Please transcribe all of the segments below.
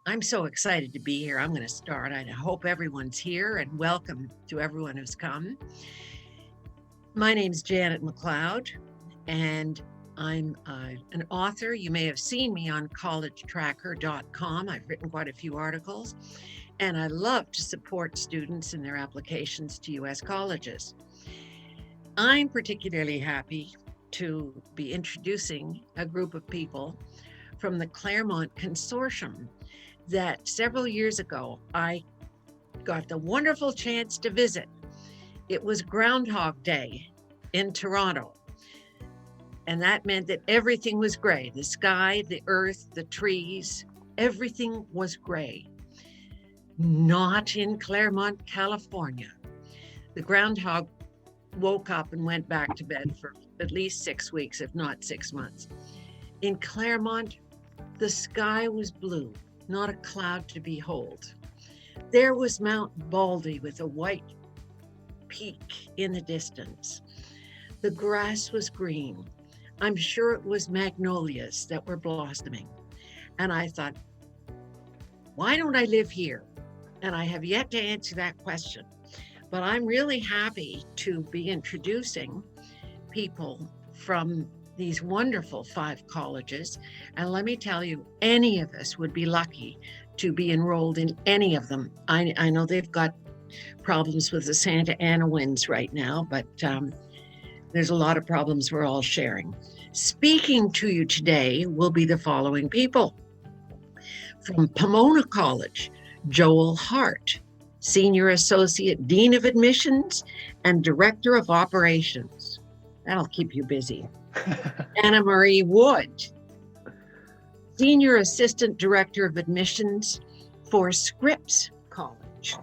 I'm so excited to be here. I'm going to start. I hope everyone's here and welcome to everyone who's come. My name's Janet McLeod, and I'm an author. You may have seen me on CollegeTrackr.com. I've written quite a few articles, and I love to support students in their applications to U.S. colleges. I'm particularly happy to be introducing a group of people from the Claremont Consortium that several years ago I got the wonderful chance to visit. It was Groundhog Day in Toronto. And that meant that everything was gray. The sky, the earth, the trees, everything was gray. Not in Claremont, California. The groundhog woke up and went back to bed for at least 6 weeks, if not 6 months. In Claremont, the sky was blue, not a cloud to behold. There was Mount Baldy with a white peak in the distance. The grass was green. I'm sure it was magnolias that were blossoming. And I thought, why don't I live here? And I have yet to answer that question. But I'm really happy to be introducing people from these wonderful 5 colleges. And let me tell you, any of us would be lucky to be enrolled in any of them. I know they've got problems with the Santa Ana winds right now, but there's a lot of problems we're all sharing. Speaking to you today will be the following people. From Pomona College, Joel Hart, Senior Associate Dean of Admissions and Director of Operations. That'll keep you busy. Anna Marie Wood, Senior Assistant Director of Admissions for Scripps College.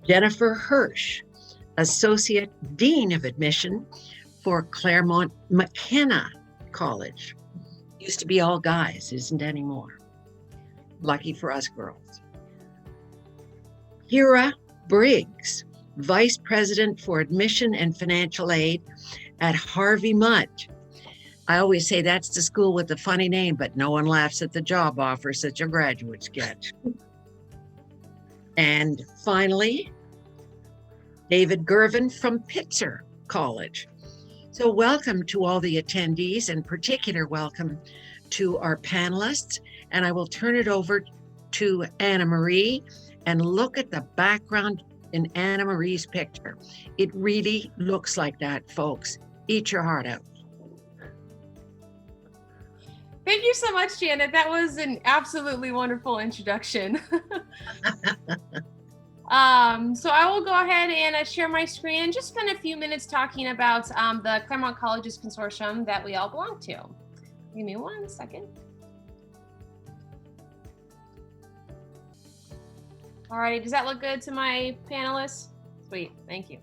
Jennifer Hirsch, Associate Dean of Admission for Claremont McKenna College. Used to be all guys, isn't anymore. Lucky for us girls. Kira Briggs, Vice President for Admission and Financial Aid at Harvey Mudd. I always say that's the school with the funny name, but no one laughs at the job offers that your graduates get. And finally, David Gervin from Pitzer College. So welcome to all the attendees, and particular welcome to our panelists. And I will turn it over to Anna Marie, and look at the background in Anna Marie's picture. It really looks like that, folks. Eat your heart out. Thank you so much, Janet. That was an absolutely wonderful introduction. So I will go ahead and share my screen and just spend a few minutes talking about the Claremont Colleges Consortium that we all belong to. Give me 1 second. Alrighty, does that look good to my panelists? Sweet, thank you.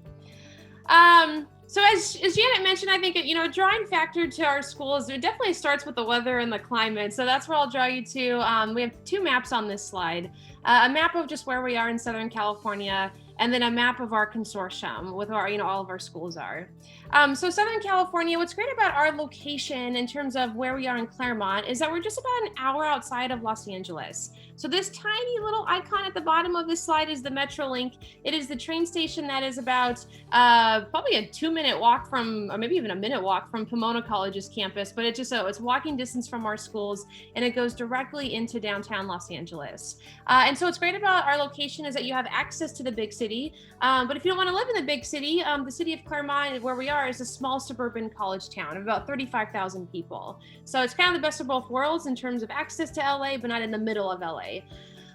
So as Janet mentioned, I think, a drawing factor to our schools, it definitely starts with the weather and the climate. So that's where I'll draw you to. We have 2 maps on this slide, a map of just where we are in Southern California, and then a map of our consortium with where, all of our schools are. So Southern California, what's great about our location in terms of where we are in Claremont is that we're just about an hour outside of Los Angeles. So this tiny little icon at the bottom of this slide is the Metrolink. It is the train station that is about probably a 2-minute walk from, or maybe even a minute walk from Pomona College's campus, but it's walking distance from our schools, and it goes directly into downtown Los Angeles. And so what's great about our location is that you have access to the big city, but if you don't want to live in the big city, the city of Claremont, where we are, is a small suburban college town of about 35,000 people. So it's kind of the best of both worlds in terms of access to LA, but not in the middle of LA.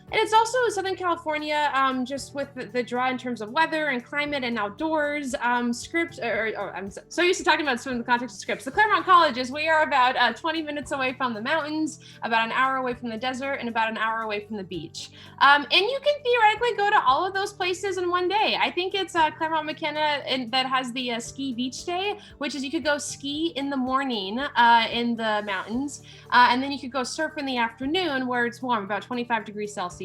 And it's also Southern California, just with the draw in terms of weather and climate and outdoors. Scripps, I'm so used to talking about in the context of Scripps. The Claremont Colleges, we are about 20 minutes away from the mountains, about an hour away from the desert, and about an hour away from the beach. And you can theoretically go to all of those places in one day. I think it's Claremont McKenna that has the ski beach day, which is you could go ski in the morning in the mountains, and then you could go surf in the afternoon where it's warm, about 25 degrees Celsius.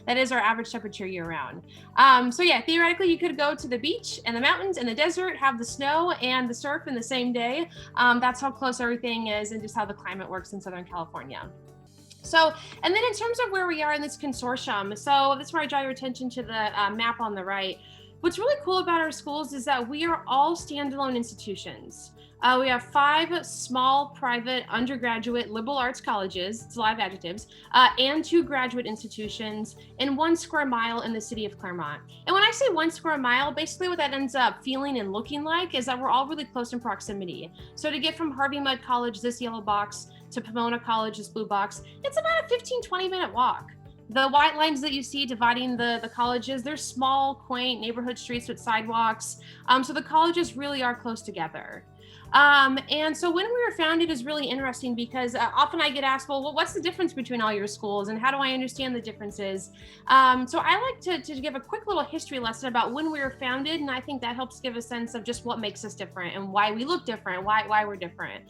That is our average temperature year round. So yeah, theoretically you could go to the beach and the mountains and the desert, have the snow and the surf in the same day. That's how close everything is and just how the climate works in Southern California. So, and then in terms of where we are in this consortium, so this is where I draw your attention to the map on the right. What's really cool about our schools is that we are all standalone institutions. We have 5 small private undergraduate liberal arts colleges, it's a lot of adjectives, and 2 graduate institutions and 1 square mile in the city of Claremont. And when I say 1 square mile, basically what that ends up feeling and looking like is that we're all really close in proximity. So to get from Harvey Mudd College, this yellow box, to Pomona College, this blue box, it's about a 15-20-minute walk. The white lines that you see dividing the colleges, they're small, quaint neighborhood streets with sidewalks. So the colleges really are close together. And so when we were founded is really interesting because often I get asked, well, what's the difference between all your schools and how do I understand the differences? So I like to give a quick little history lesson about when we were founded. And I think that helps give a sense of just what makes us different and why we look different, why we're different.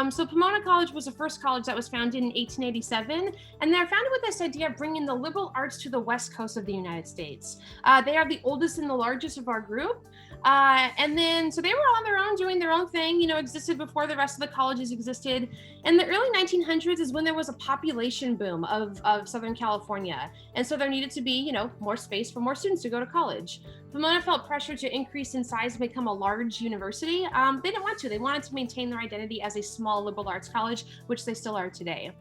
So Pomona College was the first college that was founded in 1887. And they're founded with this idea of bringing the liberal arts to the West Coast of the United States. They are the oldest and the largest of our group. And then, so they were on their own doing their own thing, existed before the rest of the colleges existed. And the early 1900s is when there was a population boom of Southern California. And so there needed to be, more space for more students to go to college. Pomona felt pressure to increase in size and become a large university. They didn't want to. They wanted to maintain their identity as a small liberal arts college, which they still are today.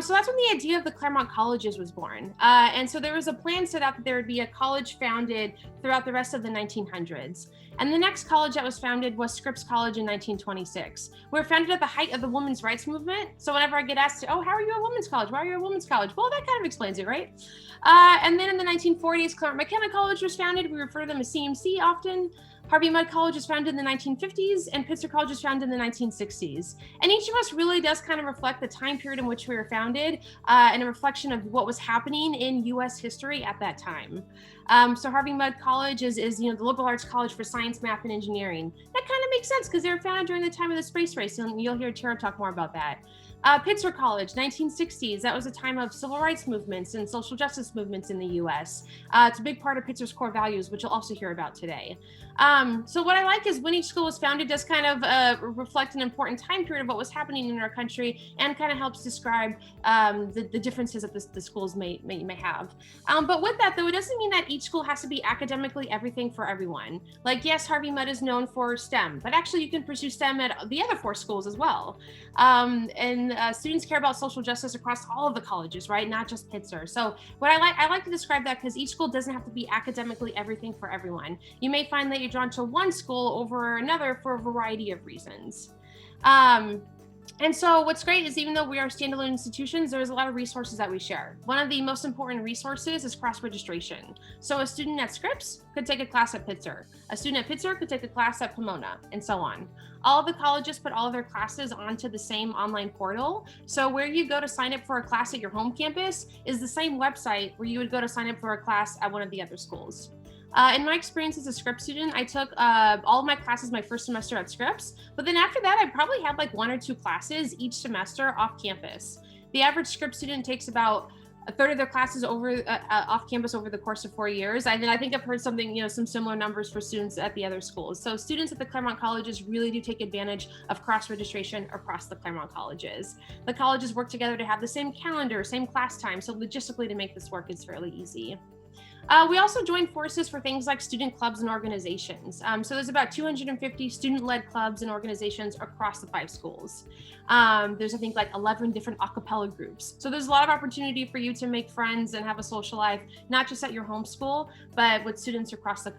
So that's when the idea of the Claremont Colleges was born. And so there was a plan set out that there would be a college founded throughout the rest of the 1900s. And the next college that was founded was Scripps College in 1926. We were founded at the height of the women's rights movement. So whenever I get asked, oh, how are you a women's college? Why are you a women's college? Well, that kind of explains it, right? And then in the 1940s, Claremont McKenna College was founded. We refer to them as CMC often. Harvey Mudd College was founded in the 1950s, and Pitzer College was founded in the 1960s. And each of us really does kind of reflect the time period in which we were founded and a reflection of what was happening in U.S. history at that time. So Harvey Mudd College is the liberal arts college for science, math, and engineering. That kind of makes sense because they were founded during the time of the space race, and you'll hear Tara talk more about that. Pitzer College, 1960s, that was a time of civil rights movements and social justice movements in the US. It's a big part of Pitzer's core values, which you'll also hear about today. So what I like is when each school was founded does kind of reflect an important time period of what was happening in our country and kind of helps describe the differences that the schools may have. But with that, though, it doesn't mean that each school has to be academically everything for everyone. Like, yes, Harvey Mudd is known for STEM, but actually you can pursue STEM at the other 4 schools as well. And students care about social justice across all of the colleges, right? Not just Pitzer. So what I like to describe that because each school doesn't have to be academically everything for everyone. You may find that you're drawn to one school over another for a variety of reasons. And so what's great is even though we are standalone institutions, there's a lot of resources that we share. One of the most important resources is cross-registration. So a student at Scripps could take a class at Pitzer. A student at Pitzer could take a class at Pomona, and so on. All of the colleges put all of their classes onto the same online portal. So where you go to sign up for a class at your home campus is the same website where you would go to sign up for a class at one of the other schools. In my experience as a Scripps student, I took all of my classes my first semester at Scripps, but then after that, I probably had like 1 or 2 classes each semester off campus. The average Scripps student takes about a third of their classes over off campus over the course of 4 years. And I think I've heard something, some similar numbers for students at the other schools. So students at the Claremont Colleges really do take advantage of cross-registration across the Claremont Colleges. The colleges work together to have the same calendar, same class time. So logistically to make this work is fairly easy. We also join forces for things like student clubs and organizations. So there's about 250 student-led clubs and organizations across the 5 schools. There's, I think, like 11 different a cappella groups. So there's a lot of opportunity for you to make friends and have a social life, not just at your home school, but with students across the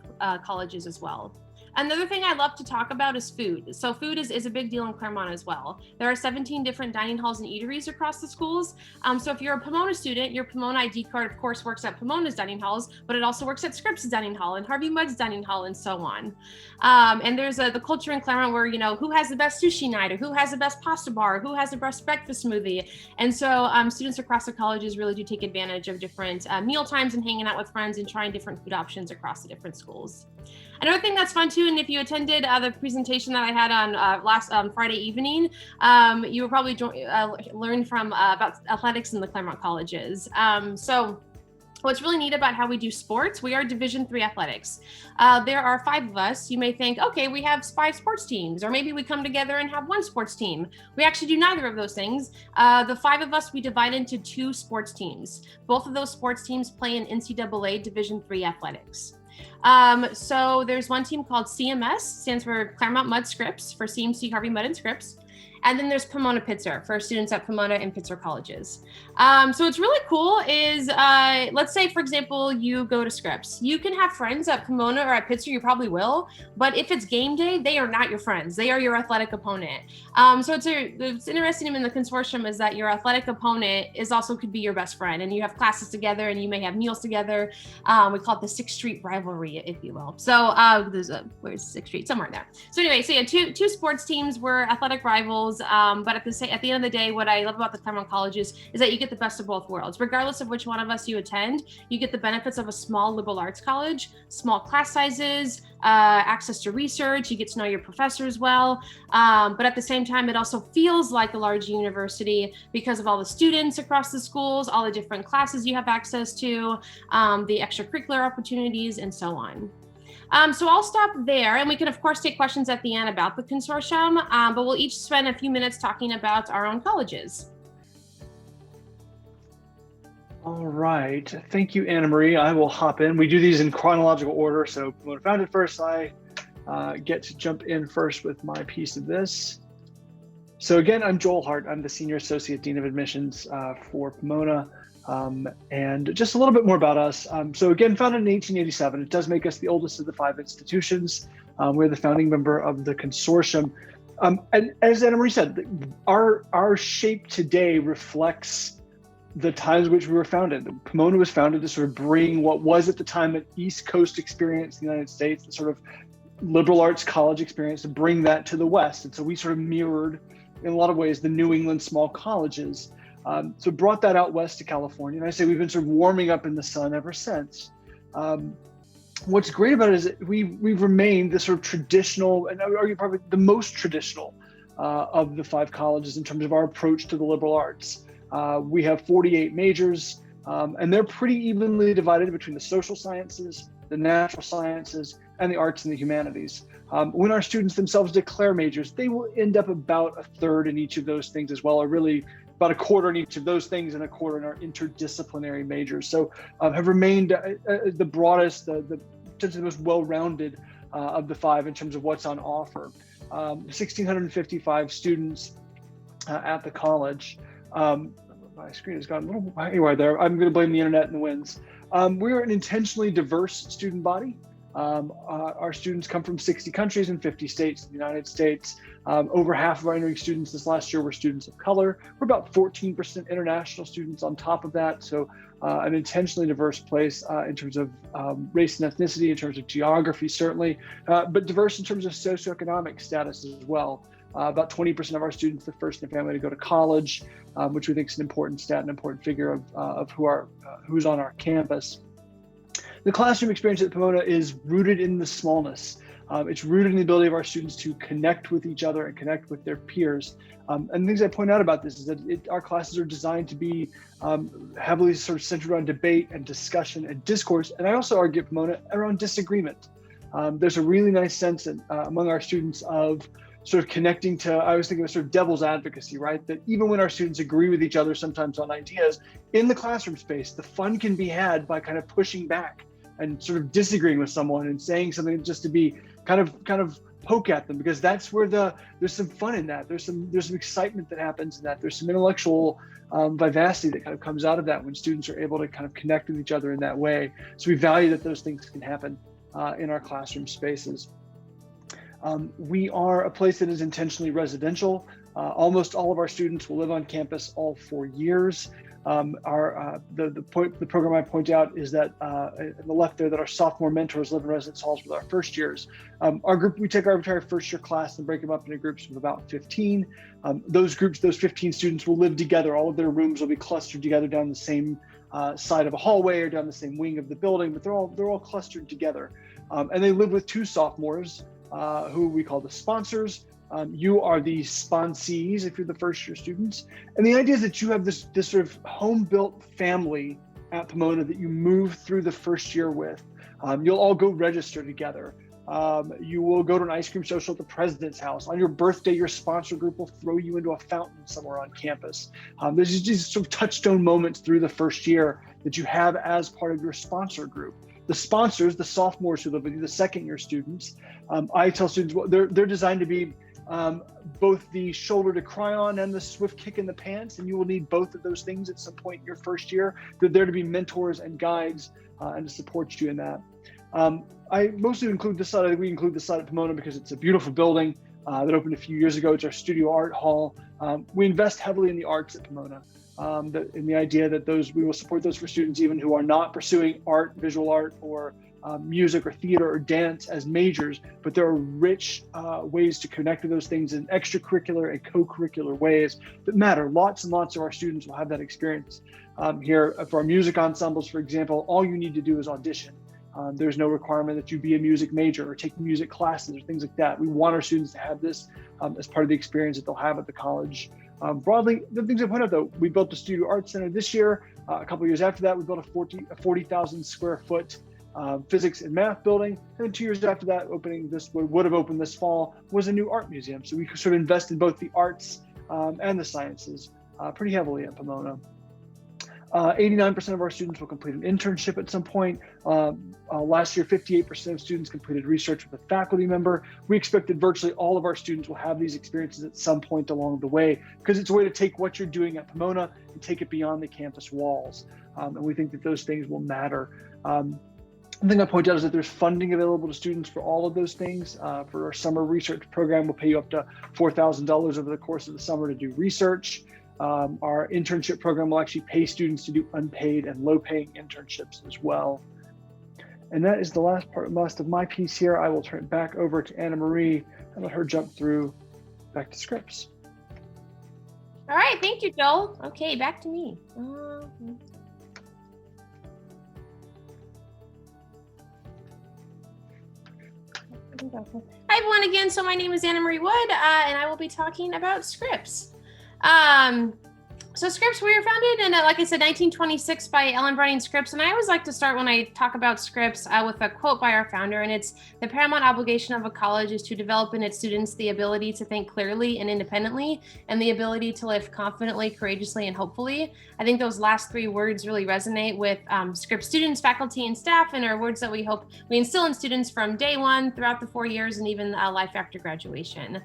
colleges as well. Another thing I love to talk about is food. So food is a big deal in Claremont as well. There are 17 different dining halls and eateries across the schools. So if you're a Pomona student, your Pomona ID card, of course, works at Pomona's dining halls, but it also works at Scripps' dining hall and Harvey Mudd's dining hall and so on. And there's the culture in Claremont where, who has the best sushi night or who has the best pasta bar, who has the best breakfast smoothie. And so students across the colleges really do take advantage of different meal times and hanging out with friends and trying different food options across the different schools. Another thing that's fun too, and if you attended the presentation that I had on last Friday evening, you will probably learn from about athletics in the Claremont Colleges. So What's really neat about how we do sports, we are Division III athletics. There are 5 of us. You may think, okay, we have 5 sports teams, or maybe we come together and have 1 sports team. We actually do neither of those things. The 5 of us, we divide into 2 sports teams. Both of those sports teams play in NCAA Division III athletics. So there's one team called CMS, stands for Claremont Mud Scripps, for CMC Harvey Mudd and Scripps. And then there's Pomona Pitzer for students at Pomona and Pitzer colleges. So what's really cool is, let's say, for example, you go to Scripps. You can have friends at Pomona or at Pitzer, you probably will, but if it's game day, they are not your friends. They are your athletic opponent. So it's interesting in the consortium is that your athletic opponent is also could be your best friend, and you have classes together and you may have meals together. We call it the 6th Street rivalry, if you will. So where's 6th Street? Somewhere in there. So anyway, so yeah, two sports teams were athletic rivals. But at the end of the day, what I love about the Claremont Colleges is that you get the best of both worlds. Regardless of which one of us you attend, you get the benefits of a small liberal arts college, small class sizes, access to research, you get to know your professors well. But at the same time, it also feels like a large university because of all the students across the schools, all the different classes you have access to, the extracurricular opportunities, and so on. So I'll stop there, and we can of course take questions at the end about the consortium, but we'll each spend a few minutes talking about our own colleges. All right, thank you, Anna Marie. I will hop in. We do these in chronological order, so when I found it first, I get to jump in first with my piece of this. So again, I'm Joel Hart. I'm the Senior Associate Dean of Admissions for Pomona. And just a little bit more about us. So again, founded in 1887, it does make us the oldest of the 5 institutions. We're the founding member of the consortium. And as Anna Marie said, our shape today reflects the times which we were founded. Pomona was founded to sort of bring what was at the time an East Coast experience in the United States, the sort of liberal arts college experience, to bring that to the West. And so we sort of mirrored, in a lot of ways, the New England small colleges. So brought that out west to California. And I say we've been sort of warming up in the sun ever since. What's great about it is that we've remained the sort of traditional, and I would argue probably the most traditional of the 5 colleges in terms of our approach to the liberal arts. We have 48 majors, and they're pretty evenly divided between the social sciences, the natural sciences, and the arts and the humanities. When our students themselves declare majors, they will end up about 1/3 in each of those things as well, or really about 1/4 in each of those things and 1/4 in our interdisciplinary majors. So have remained the broadest, the most well-rounded of the 5 in terms of what's on offer. 1,655 students at the college. My screen has gone a little haywire there. I'm going to blame the internet and the winds. We're an intentionally diverse student body. Our students come from 60 countries and 50 states in the United States. Over half of our entering students this last year were students of color. We're about 14% international students on top of that. So an intentionally diverse place in terms of race and ethnicity, in terms of geography, certainly, but diverse in terms of socioeconomic status as well. About 20% of our students, the first in their family to go to college, which we think is an important stat, an important figure of who's on our campus. The classroom experience at Pomona is rooted in the smallness. It's rooted in the ability of our students to connect with each other and connect with their peers. And the things I point out about this is that our classes are designed to be heavily sort of centered around debate and discussion and discourse. And I also argue at Pomona around disagreement. There's a really nice sense among our students of sort of connecting to, I was thinking of sort of devil's advocacy, right? That even when our students agree with each other sometimes on ideas, in the classroom space, the fun can be had by kind of pushing back and sort of disagreeing with someone and saying something just to be kind of poke at them, because that's where there's some fun in that. There's some excitement that happens in that. There's some intellectual vivacity that kind of comes out of that when students are able to kind of connect with each other in that way. So we value that those things can happen in our classroom spaces. We are a place that is intentionally residential. Almost all of our students will live on campus all 4 years. The program I point out is that on the left there, that our sophomore mentors live in residence halls with our first years. Our group, we take our entire first year class and break them up into groups of about 15. Those 15 students will live together. All of their rooms will be clustered together down the same side of a hallway or down the same wing of the building, but they're all clustered together. And they live with 2 sophomores who we call the sponsors. You are the sponsees if you're the first year students. And the idea is that you have this sort of home-built family at Pomona that you move through the first year with. You'll all go register together. You will go to an ice cream social at the president's house. On your birthday, your sponsor group will throw you into a fountain somewhere on campus. There's these sort of touchstone moments through the first year that you have as part of your sponsor group. The sponsors, the sophomores who live with you, the second year students, I tell students, well, they're designed to be both the shoulder to cry on and the swift kick in the pants, and you will need both of those things at some point in your first year. They're there to be mentors and guides and to support you in that. I mostly include this side. We include this side at Pomona because it's a beautiful building that opened a few years ago. It's our studio art hall. We invest heavily in the arts at Pomona, in the idea that we will support those for students even who are not pursuing art, visual art, or music or theater or dance as majors, but there are rich ways to connect to those things in extracurricular and co-curricular ways that matter. Lots and lots of our students will have that experience. Here for our music ensembles, for example, all you need to do is audition. There's no requirement that you be a music major or take music classes or things like that. We want our students to have this as part of the experience that they'll have at the college. Broadly, the things I point out though, we built the Studio Arts Center this year. A couple of years after that, we built a 40,000 square foot physics and math building. And then 2 years after that, would have opened this fall, was a new art museum. So we sort of invest in both the arts and the sciences pretty heavily at Pomona. 89% of our students will complete an internship at some point. Last year, 58% of students completed research with a faculty member. We expect that virtually all of our students will have these experiences at some point along the way, because it's a way to take what you're doing at Pomona and take it beyond the campus walls. And we think that those things will matter. One thing I point out is that there's funding available to students for all of those things. For our summer research program, we'll pay you up to $4,000 over the course of the summer to do research. Our internship program will actually pay students to do unpaid and low-paying internships as well. And that is the last of my piece here. I will turn it back over to Anna Marie and let her jump through back to scripts. All right, thank you, Joel. Okay, back to me. Hi everyone again. So my name is Anna Marie Wood, and I will be talking about scripts. So Scripps, we were founded in, like I said, 1926 by Ellen Browning Scripps. And I always like to start when I talk about Scripps with a quote by our founder. And it's, "The paramount obligation of a college is to develop in its students the ability to think clearly and independently, and the ability to live confidently, courageously, and hopefully." I think those last three words really resonate with Scripps students, faculty, and staff, and are words that we hope we instill in students from day one, throughout the 4 years, and even life after graduation.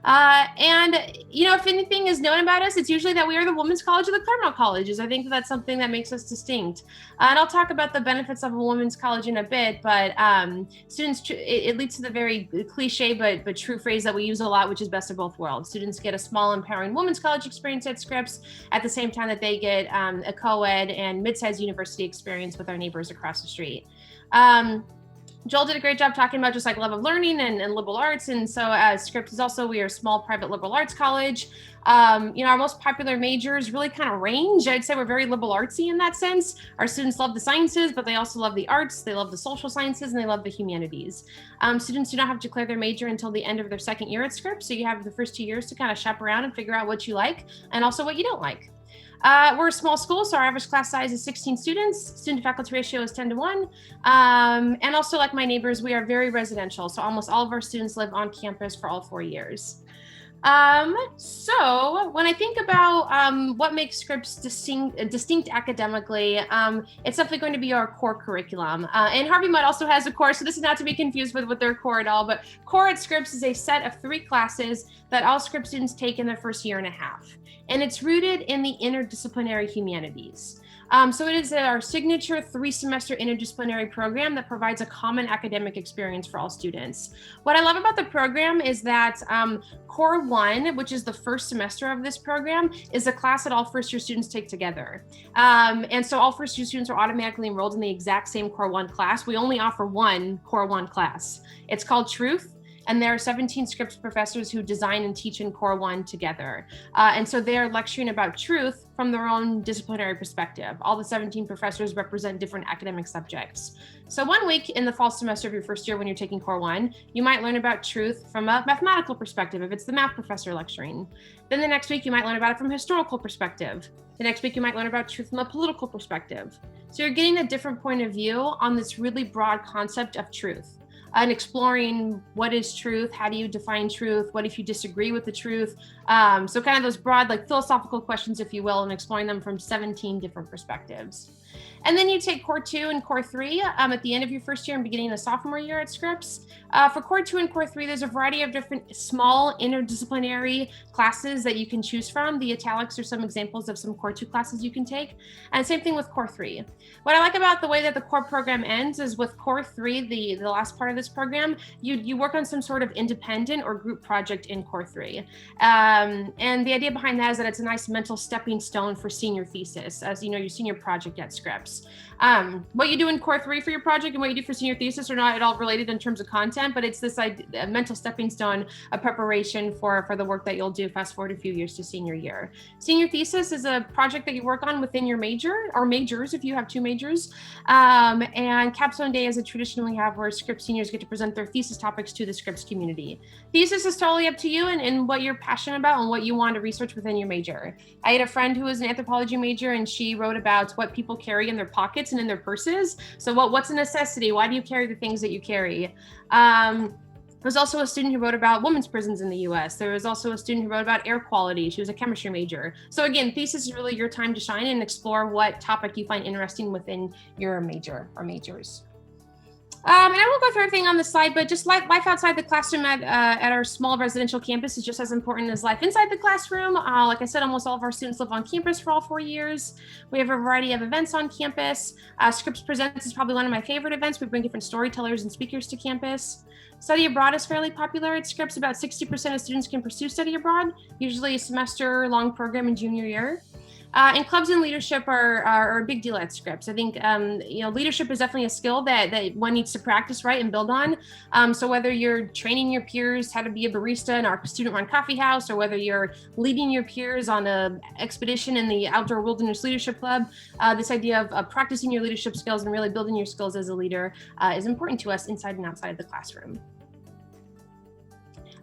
And, you know, if anything is known about us, it's usually that we are the Women's College of the Claremont Colleges. I think that's something that makes us distinct. And I'll talk about the benefits of a women's college in a bit, but students, it leads to the very cliche but true phrase that we use a lot, which is best of both worlds. Students get a small, empowering women's college experience at Scripps at the same time that they get a co-ed and mid-sized university experience with our neighbors across the street. Joel did a great job talking about just like love of learning and liberal arts. And so Scripps is also, we are a small private liberal arts college. You know, our most popular majors really kind of range. I'd say we're very liberal artsy in that sense. Our students love the sciences, but they also love the arts. They love the social sciences, and they love the humanities. Students do not have to declare their major until the end of their second year at Scripps. So you have the first 2 years to kind of shop around and figure out what you like and also what you don't like. We're a small school, so our average class size is 16 students. Student to faculty ratio is 10 to 1. And also, like my neighbors, we are very residential. So almost all of our students live on campus for all 4 years. So when I think about what makes Scripps distinct academically, it's definitely going to be our core curriculum. And Harvey Mudd also has a core, so this is not to be confused with their core at all, but core at Scripps is a set of 3 classes that all Scripps students take in their first year and a half. And it's rooted in the interdisciplinary humanities. So it is our signature 3-semester interdisciplinary program that provides a common academic experience for all students. What I love about the program is that Core 1, which is the first semester of this program, is a class that all first-year students take together. And so all first-year students are automatically enrolled in the exact same Core 1 class. We only offer one Core 1 class. It's called Truth. and there are 17 Scripps professors who design and teach in Core 1 together. And so they are lecturing about truth from their own disciplinary perspective. All the 17 professors represent different academic subjects. So 1 week in the fall semester of your first year when you're taking Core 1, you might learn about truth from a mathematical perspective if it's the math professor lecturing. Then the next week you might learn about it from a historical perspective. The next week you might learn about truth from a political perspective. So you're getting a different point of view on this really broad concept of truth and exploring what is truth, how do you define truth, what if you disagree with the truth. So kind of those broad like philosophical questions, if you will, and exploring them from 17 different perspectives. And then you take Core 2 and Core 3 at the end of your first year and beginning of sophomore year at Scripps. For Core 2 and Core 3, there's a variety of different small interdisciplinary classes that you can choose from. The italics are some examples of some Core 2 classes you can take. And same thing with Core 3. What I like about the way that the core program ends is with Core 3, the last part of this program, you work on some sort of independent or group project in Core 3. And the idea behind that is that it's a nice mental stepping stone for senior thesis, as you know, your senior project at Scripps. What you do in Core 3 for your project and what you do for senior thesis are not at all related in terms of content, but it's this idea, a mental stepping stone, a preparation for the work that you'll do fast forward a few years to senior year. Senior thesis is a project that you work on within your major, or majors if you have 2 majors. And capstone day is a traditionally have where Scripps seniors get to present their thesis topics to the Scripps community. Thesis is totally up to you and what you're passionate about and what you want to research within your major. I had a friend who was an anthropology major and she wrote about what people carry in their pockets and in their purses. So what's a necessity? Why do you carry the things that you carry? There's also a student who wrote about women's prisons in the US. There was also a student who wrote about air quality. She was a chemistry major. So again, thesis is really your time to shine and explore what topic you find interesting within your major or majors. And I won't go through everything on the slide, but just life outside the classroom at our small residential campus is just as important as life inside the classroom. Like I said, almost all of our students live on campus for all 4 years. We have a variety of events on campus. Scripps Presents is probably one of my favorite events. We bring different storytellers and speakers to campus. Study abroad is fairly popular at Scripps. About 60% of students can pursue study abroad, usually a semester-long program in junior year. And clubs and leadership are a big deal at Scripps. I think leadership is definitely a skill that one needs to practice, right, and build on. So whether you're training your peers how to be a barista in our student-run coffee house, or whether you're leading your peers on an expedition in the Outdoor Wilderness Leadership Club, this idea of practicing your leadership skills and really building your skills as a leader is important to us inside and outside of the classroom.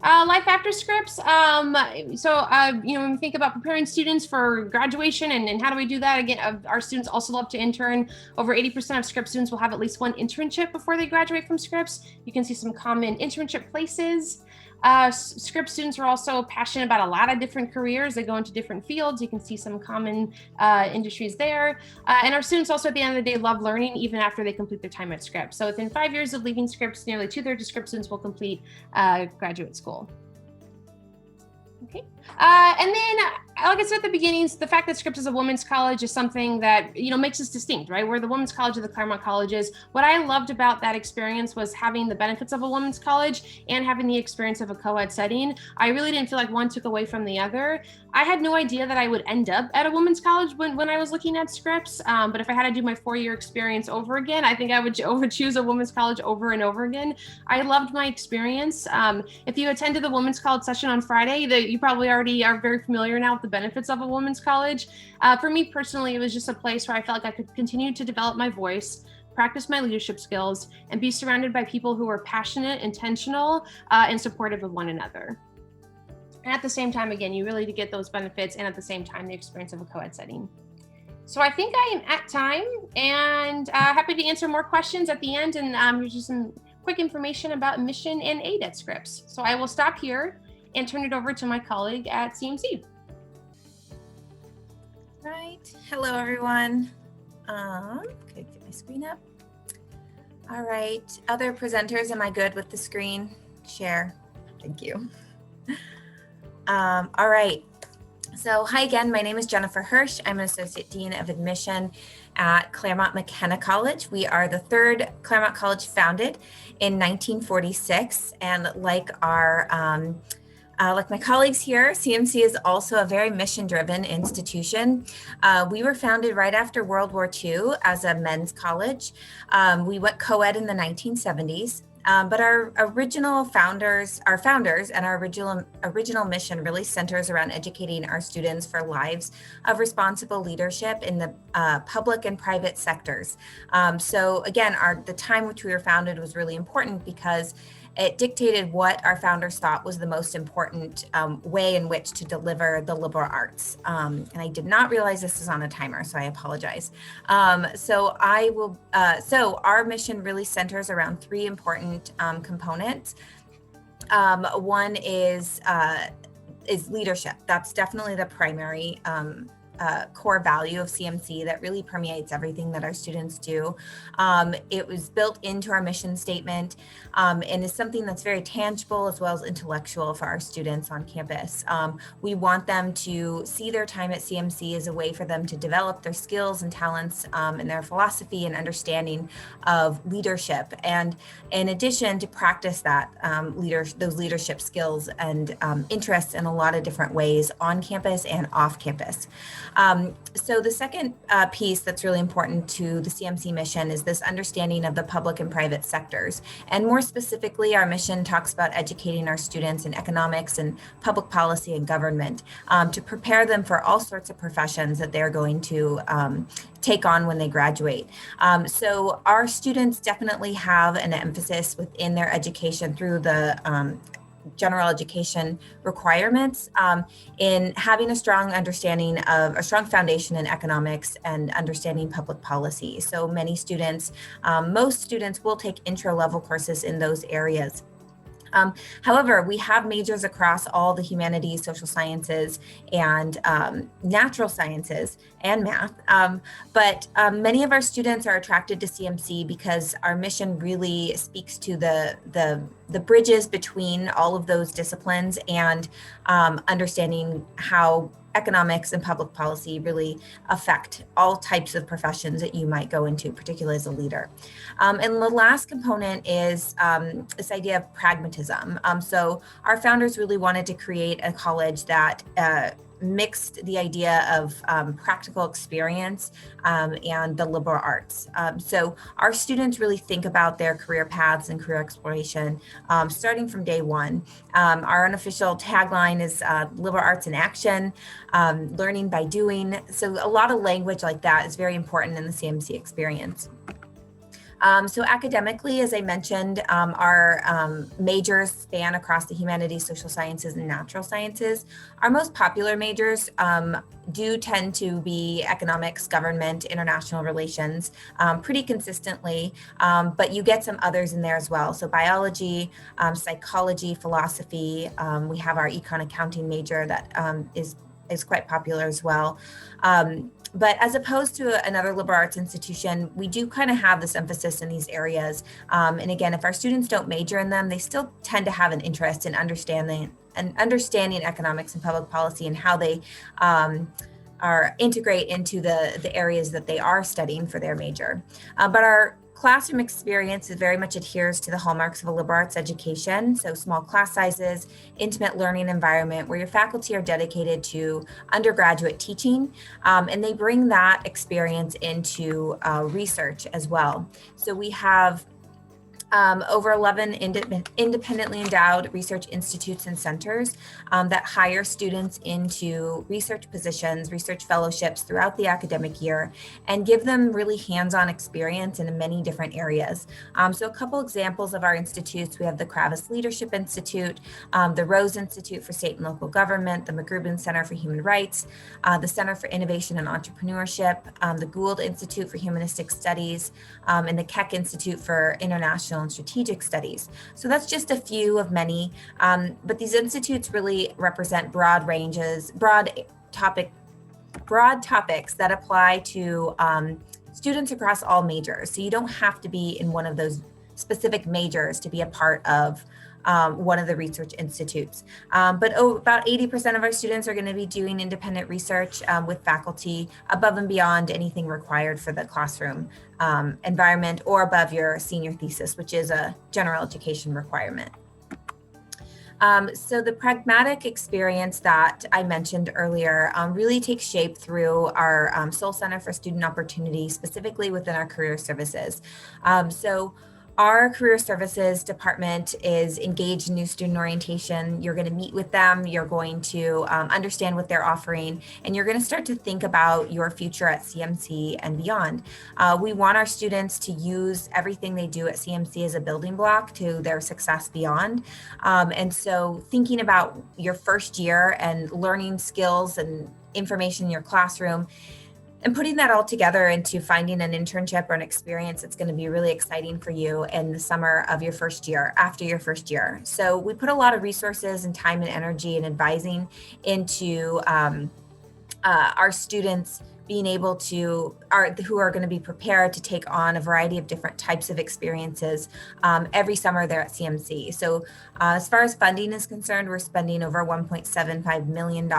Life after Scripps. When we think about preparing students for graduation and how do we do that? Again, our students also love to intern. Over 80% of Scripps students will have at least 1 internship before they graduate from Scripps. You can see some common internship places. Scripps students are also passionate about a lot of different careers. They go into different fields. You can see some common industries there. And our students also at the end of the day love learning even after they complete their time at Scripps. So within 5 years of leaving Scripps, nearly 2/3 of Scripps students will complete graduate school. Okay. And then, like I said at the beginning, the fact that Scripps is a women's college is something that, makes us distinct, right? We're the women's college of the Claremont Colleges. What I loved about that experience was having the benefits of a women's college and having the experience of a co-ed setting. I really didn't feel like one took away from the other. I had no idea that I would end up at a women's college when I was looking at Scripps. But if I had to do my 4-year experience over again, I think I would choose a women's college over and over again. I loved my experience. If you attended the women's college session on Friday, you probably already are very familiar now with the benefits of a women's college. For me personally, it was just a place where I felt like I could continue to develop my voice, practice my leadership skills, and be surrounded by people who are passionate, intentional, and supportive of one another. And at the same time, again, you really get those benefits and at the same time, the experience of a co-ed setting. So I think I am at time and happy to answer more questions at the end. And here's just some quick information about mission and aid at Scripps. So I will stop here and turn it over to my colleague at CMC. Right. Hello, everyone. Okay, get my screen up. All right. Other presenters, am I good with the screen share? Thank you. All right. So hi again, my name is Jennifer Hirsch. I'm an Associate Dean of Admission at Claremont McKenna College. We are the 3rd Claremont College founded in 1946. And like my colleagues here, CMC is also a very mission-driven institution. We were founded right after World War II as a men's college. We went co-ed in the 1970s. But our founders and our original mission really centers around educating our students for lives of responsible leadership in the public and private sectors. So again, the time which we were founded was really important because it dictated what our founders thought was the most important way in which to deliver the liberal arts. And I did not realize this is on a timer, so I apologize. So our mission really centers around three important components. One is leadership. That's definitely the primary core value of CMC that really permeates everything that our students do. It was built into our mission statement and is something that's very tangible as well as intellectual for our students on campus. We want them to see their time at CMC as a way for them to develop their skills and talents and their philosophy and understanding of leadership. And in addition, to practice that those leadership skills and interests in a lot of different ways on campus and off campus. So the second piece that's really important to the CMC mission is this understanding of the public and private sectors. And more specifically, our mission talks about educating our students in economics and public policy and government to prepare them for all sorts of professions that they're going to take on when they graduate. So our students definitely have an emphasis within their education through the general education requirements in having a strong foundation in economics and understanding public policy. So many students, most students will take intro level courses in those areas. However, we have majors across all the humanities, social sciences, and natural sciences and math. But many of our students are attracted to CMC because our mission really speaks to the bridges between all of those disciplines and understanding how economics and public policy really affect all types of professions that you might go into, particularly as a leader. And the last component is this idea of pragmatism. So our founders really wanted to create a college that mixed the idea of practical experience and the liberal arts. So our students really think about their career paths and career exploration starting from day one. Our unofficial tagline is liberal arts in action, learning by doing. So a lot of language like that is very important in the CMC experience. So academically, as I mentioned, our majors span across the humanities, social sciences, and natural sciences. Our most popular majors do tend to be economics, government, international relations, pretty consistently, but you get some others in there as well. So biology, psychology, philosophy. We have our econ accounting major that is quite popular as well. But as opposed to another liberal arts institution, we do kind of have this emphasis in these areas. And again, if our students don't major in them, they still tend to have an interest in understanding economics and public policy and how they integrate into the areas that they are studying for their major. But our classroom experience very much adheres to the hallmarks of a liberal arts education. So small class sizes, intimate learning environment where your faculty are dedicated to undergraduate teaching, and they bring that experience into research as well. So we have over 11 independently endowed research institutes and centers that hire students into research positions, research fellowships throughout the academic year, and give them really hands-on experience in many different areas. So a couple examples of our institutes: we have the Kravis Leadership Institute, the Rose Institute for State and Local Government, the McGregor Center for Human Rights, the Center for Innovation and Entrepreneurship, the Gould Institute for Humanistic Studies, and the Keck Institute for International and Strategic Studies. So that's just a few of many, but these institutes really represent broad topics that apply to students across all majors. So you don't have to be in one of those specific majors to be a part of one of the research institutes. But about 80% of our students are going to be doing independent research with faculty above and beyond anything required for the classroom environment or above your senior thesis, which is a general education requirement. So the pragmatic experience that I mentioned earlier really takes shape through our Soul Center for Student Opportunity, specifically within our career services. So Our career services department is engaged in new student orientation. You're going to meet with them. You're going to understand what they're offering, and you're going to start to think about your future at CMC and beyond. We want our students to use everything they do at CMC as a building block to their success beyond. And so thinking about your first year and learning skills and information in your classroom, and putting that all together into finding an internship or an experience that's going to be really exciting for you in the summer of your first year, after your first year. So we put a lot of resources and time and energy and advising into our students being able to, who are going to be prepared to take on a variety of different types of experiences every summer there at CMC. So as far as funding is concerned, we're spending over $1.75 million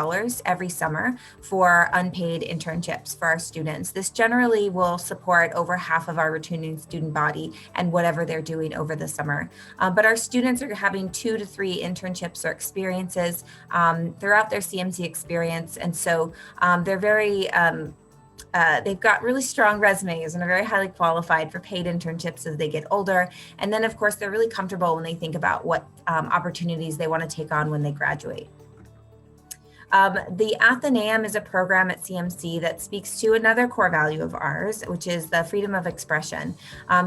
every summer for unpaid internships for our students. This generally will support over half of our returning student body and whatever they're doing over the summer. But our students are having 2 to 3 internships or experiences throughout their CMC experience. And so they're very, they've got really strong resumes and are very highly qualified for paid internships as they get older. And then, of course, they're really comfortable when they think about what opportunities they want to take on when they graduate. The Athenaeum is a program at CMC that speaks to another core value of ours, which is the freedom of expression.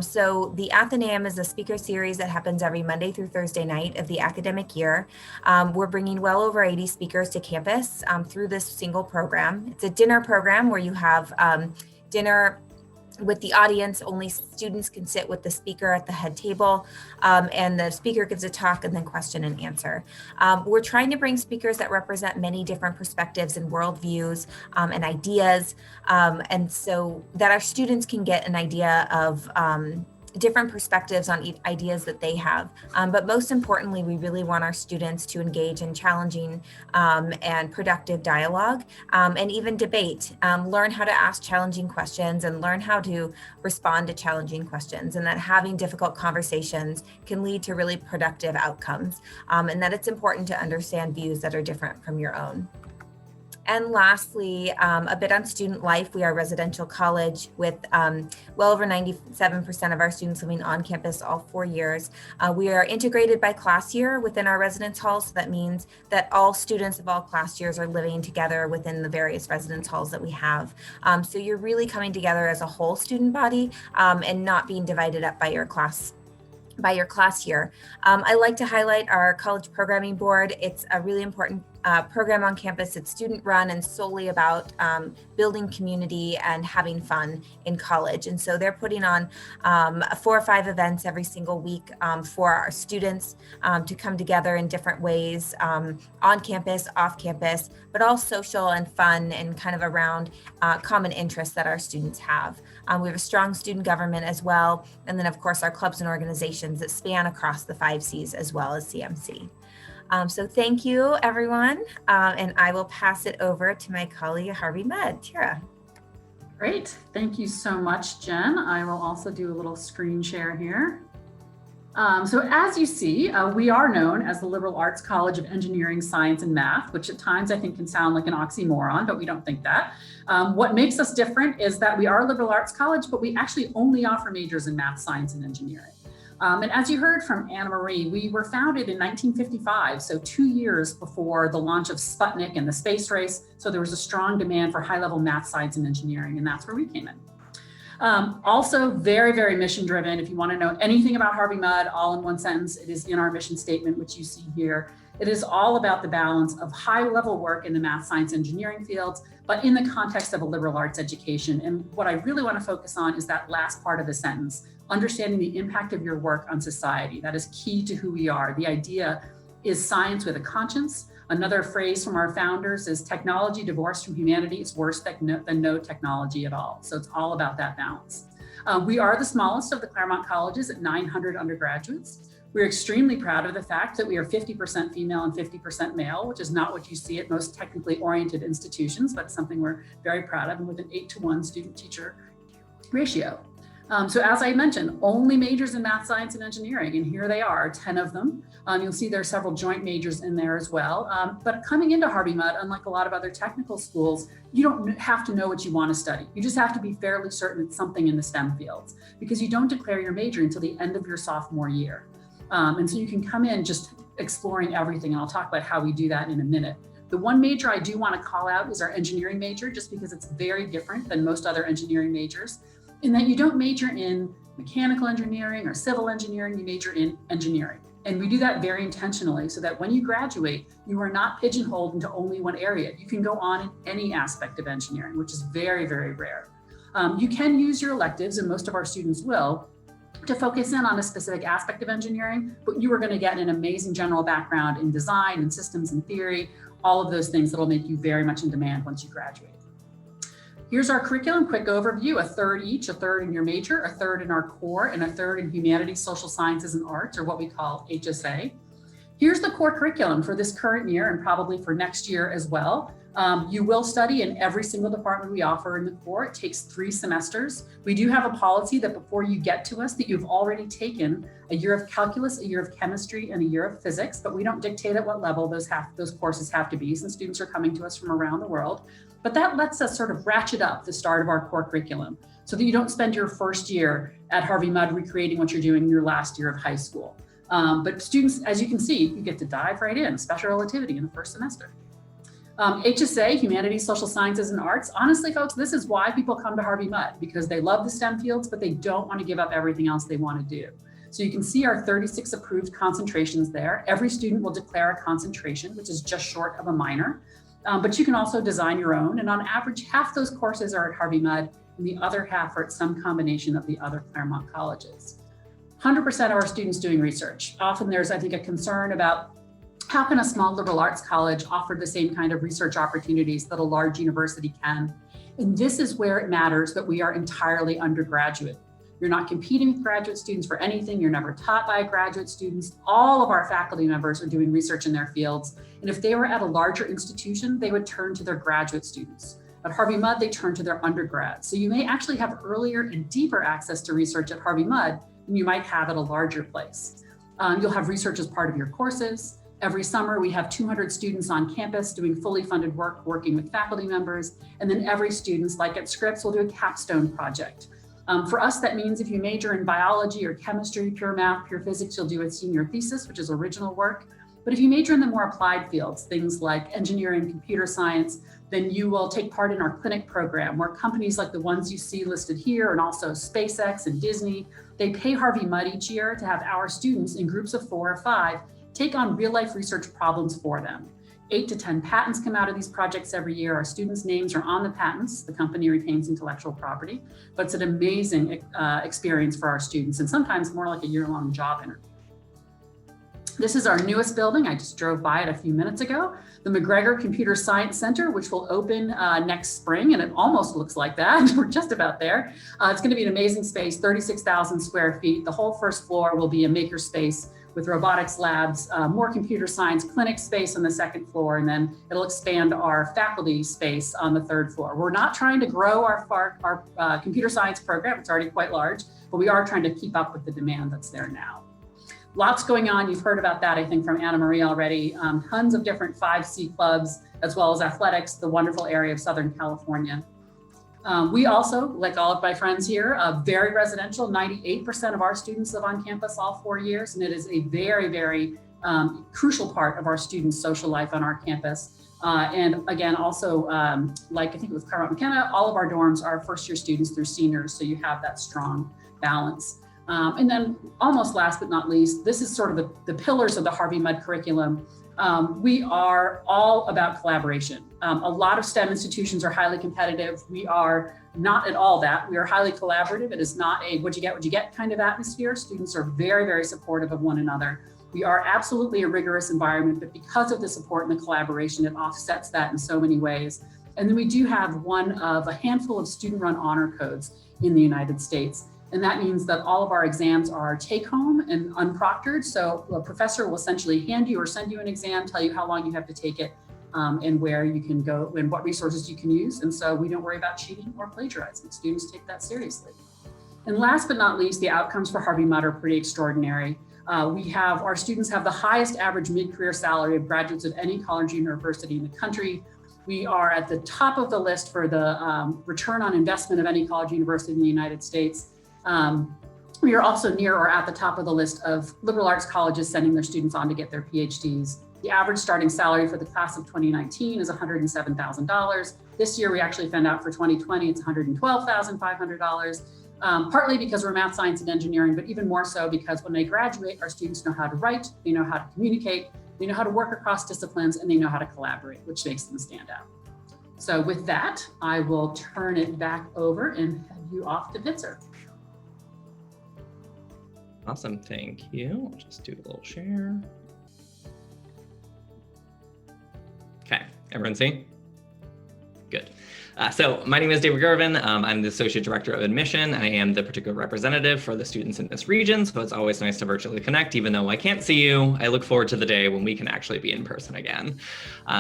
So the Athenaeum is a speaker series that happens every Monday through Thursday night of the academic year. We're bringing well over 80 speakers to campus through this single program. It's a dinner program where you have dinner with the audience. Only students can sit with the speaker at the head table, and the speaker gives a talk and then question and answer. We're trying to bring speakers that represent many different perspectives and worldviews and ideas, and so that our students can get an idea of different perspectives on ideas that they have. But most importantly, we really want our students to engage in challenging and productive dialogue and even debate, learn how to ask challenging questions and learn how to respond to challenging questions, and that having difficult conversations can lead to really productive outcomes, and that it's important to understand views that are different from your own. And lastly, a bit on student life. We are a residential college with well over 97% of our students living on campus all 4 years. We are integrated by class year within our residence halls. So that means that all students of all class years are living together within the various residence halls that we have. So you're really coming together as a whole student body and not being divided up by your class year. I like to highlight our college programming board. It's a really important program on campus. It's student run and solely about building community and having fun in college. And so they're putting on 4 or 5 events every single week for our students to come together in different ways on campus, off campus, but all social and fun and kind of around common interests that our students have. We have a strong student government as well. And then of course our clubs and organizations that span across the 5 Cs as well as CMC. So thank you, everyone. And I will pass it over to my colleague, Harvey Mudd. Tara. Great. Thank you so much, Jen. I will also do a little screen share here. So as you see, we are known as the Liberal Arts College of Engineering, Science, and Math, which at times I think can sound like an oxymoron, but we don't think that. What makes us different is that we are a liberal arts college, but we actually only offer majors in math, science, and engineering. And as you heard from Anna Marie, we were founded in 1955, so 2 years before the launch of Sputnik and the space race. So there was a strong demand for high-level math, science, and engineering, and that's where we came in. Also very, very mission driven. If you want to know anything about Harvey Mudd, all in one sentence, it is in our mission statement, which you see here. It is all about the balance of high level work in the math, science, engineering fields, but in the context of a liberal arts education. And what I really want to focus on is that last part of the sentence, understanding the impact of your work on society. That is key to who we are. The idea is science with a conscience. Another phrase from our founders is technology divorced from humanity is worse than no technology at all. So it's all about that balance. We are the smallest of the Claremont Colleges at 900 undergraduates. We're extremely proud of the fact that we are 50% female and 50% male, which is not what you see at most technically oriented institutions, but it's something we're very proud of, and with an 8-to-1 student-teacher ratio. So as I mentioned, only majors in math, science, and engineering, and here they are, 10 of them. You'll see there are several joint majors in there as well. But coming into Harvey Mudd, unlike a lot of other technical schools, you don't have to know what you want to study. You just have to be fairly certain it's something in the STEM fields, because you don't declare your major until the end of your sophomore year. And so you can come in just exploring everything, and I'll talk about how we do that in a minute. The one major I do want to call out is our engineering major, just because it's very different than most other engineering majors, in that you don't major in mechanical engineering or civil engineering, you major in engineering. And we do that very intentionally so that when you graduate, you are not pigeonholed into only one area. You can go on in any aspect of engineering, which is very, very rare. You can use your electives, and most of our students will, to focus in on a specific aspect of engineering, but you are going to get an amazing general background in design and systems and theory, all of those things that will make you very much in demand once you graduate. Here's our curriculum, quick overview, a third each, a third in your major, a third in our core, and a third in humanities, social sciences, and arts, or what we call HSA. Here's the core curriculum for this current year and probably for next year as well. You will study in every single department we offer in the core. It takes 3 semesters. We do have a policy that before you get to us that you've already taken a year of calculus, a year of chemistry, and a year of physics, but we don't dictate at what level those courses have to be, since students are coming to us from around the world. But that lets us sort of ratchet up the start of our core curriculum so that you don't spend your first year at Harvey Mudd recreating what you're doing in your last year of high school. But students, as you can see, you get to dive right in, special relativity in the first semester. HSA, humanities, social sciences, and arts. Honestly, folks, this is why people come to Harvey Mudd, because they love the STEM fields, but they don't want to give up everything else they want to do. So you can see our 36 approved concentrations there. Every student will declare a concentration, which is just short of a minor. But you can also design your own. And on average, half those courses are at Harvey Mudd, and the other half are at some combination of the other Claremont colleges. 100% of our students doing research. Often there's, I think, a concern about how can a small liberal arts college offer the same kind of research opportunities that a large university can? And this is where it matters that we are entirely undergraduate. You're not competing with graduate students for anything. You're never taught by graduate students. All of our faculty members are doing research in their fields. And if they were at a larger institution, they would turn to their graduate students. At Harvey Mudd, they turn to their undergrads. So you may actually have earlier and deeper access to research at Harvey Mudd than you might have at a larger place. You'll have research as part of your courses. Every summer, we have 200 students on campus doing fully funded work, working with faculty members. And then every student, like at Scripps, will do a capstone project. For us, that means if you major in biology or chemistry, pure math, pure physics, you'll do a senior thesis, which is original work. But if you major in the more applied fields, things like engineering, computer science, then you will take part in our clinic program, where companies like the ones you see listed here, and also SpaceX and Disney, they pay Harvey Mudd each year to have our students in groups of 4 or 5 take on real life research problems for them. 8 to 10 patents come out of these projects every year. Our students' names are on the patents. The company retains intellectual property, but it's an amazing experience for our students, and sometimes more like a year-long job interview. This is our newest building. I just drove by it a few minutes ago, the McGregor Computer Science Center, which will open next spring, and it almost looks like that. We're just about there. It's going to be an amazing space, 36,000 square feet. The whole first floor will be a maker space with robotics labs, more computer science clinic space on the second floor, and then it'll expand our faculty space on the third floor. We're not trying to grow our computer science program. It's already quite large, but we are trying to keep up with the demand that's there now. Lots going on. You've heard about that, I think, from Anna Marie already. Tons of different 5C clubs, as well as athletics, the wonderful area of Southern California. We also, like all of my friends here, very residential. 98% of our students live on campus all 4 years, and it is a very, very crucial part of our students' social life on our campus. And again, also, like I think with Claremont McKenna, all of our dorms are first-year students through seniors, so you have that strong balance. And then almost last but not least, this is sort of the pillars of the Harvey Mudd curriculum. We are all about collaboration. A lot of STEM institutions are highly competitive. We are not at all that. We are highly collaborative. It is not a what you get kind of atmosphere. Students are very, very supportive of one another. We are absolutely a rigorous environment, but because of the support and the collaboration, it offsets that in so many ways. And then we do have one of a handful of student-run honor codes in the United States. And that means that all of our exams are take home and unproctored. So a professor will essentially hand you or send you an exam, tell you how long you have to take it, and where you can go and what resources you can use. And so we don't worry about cheating or plagiarizing. Students take that seriously. And last but not least, the outcomes for Harvey Mudd are pretty extraordinary. Our students have the highest average mid-career salary of graduates of any college or university in the country. We are at the top of the list for the return on investment of any college or university in the United States. We are also near or at the top of the list of liberal arts colleges sending their students on to get their PhDs. The average starting salary for the class of 2019 is $107,000. This year, we actually found out for 2020, it's $112,500. Partly because we're math, science, and engineering, but even more so because when they graduate, our students know how to write, they know how to communicate, they know how to work across disciplines, and they know how to collaborate, which makes them stand out. So with that, I will turn it back over and head you off to Pitzer. Awesome, thank you. I'll just do a little share. Okay, everyone see? Good. So my name is David Gervin. I'm the Associate Director of Admission, and I am the particular representative for the students in this region. So it's always nice to virtually connect, even though I can't see you. I look forward to the day when we can actually be in person again.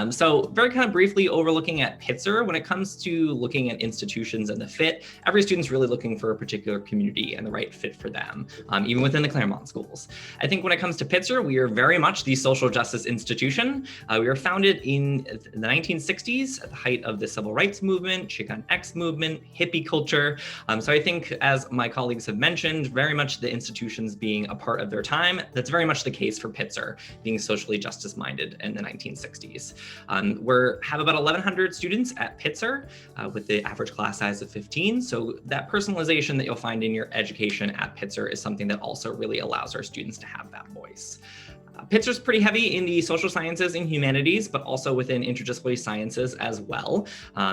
So very kind of briefly overlooking at Pitzer, when it comes to looking at institutions and the fit, every student's really looking for a particular community and the right fit for them, even within the Claremont schools. I think when it comes to Pitzer, we are very much the social justice institution. We were founded in the 1960s at the height of the civil rights movement, Chicane movement, hippie culture. So I think, as my colleagues have mentioned, very much the institutions being a part of their time. That's very much the case for Pitzer, being socially justice minded in the 1960s. We have about 1,100 students at Pitzer with the average class size of 15. So that personalization that you'll find in your education at Pitzer is something that also really allows our students to have that voice. Pitzer's pretty heavy in the social sciences and humanities, but also within interdisciplinary sciences as well.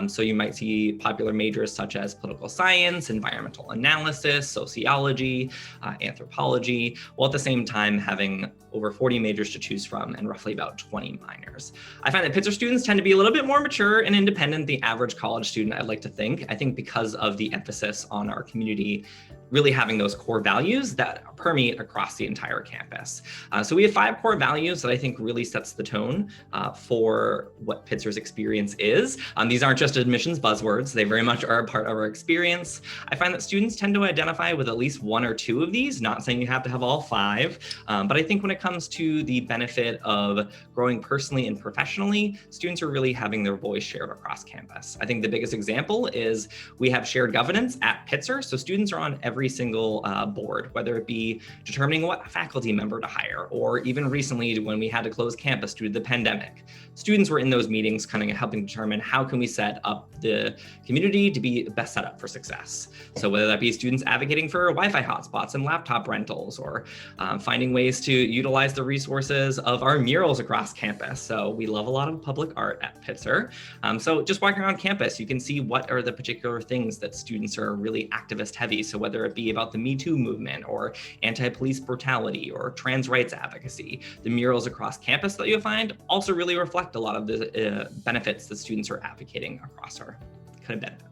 So you might see popular majors such as political science, environmental analysis, sociology, anthropology, while at the same time having over 40 majors to choose from and roughly about 20 minors. I find that Pitzer students tend to be a little bit more mature and independent than the average college student, I'd like to think. I think because of the emphasis on our community really having those core values that permeate across the entire campus. So we have 5 core values that I think really sets the tone for what Pitzer's experience is. These aren't just admissions buzzwords, they very much are a part of our experience. I find that students tend to identify with at least 1 or 2 of these, not saying you have to have all 5, but I think when it comes to the benefit of growing personally and professionally, students are really having their voice shared across campus. I think the biggest example is we have shared governance at Pitzer, so students are on every single board, whether it be determining what faculty member to hire, or even recently when we had to close campus due to the pandemic. Students were in those meetings kind of helping determine how can we set up the community to be best set up for success. So whether that be students advocating for Wi-Fi hotspots and laptop rentals, or finding ways to utilize the resources of our murals across campus. So we love a lot of public art at Pitzer. So just walking around campus, you can see what are the particular things that students are really activist heavy. So whether it be about the Me Too movement or anti-police brutality or trans rights advocacy, the murals across campus that you'll find also really reflect a lot of the benefits that students are advocating across our kind of benefits.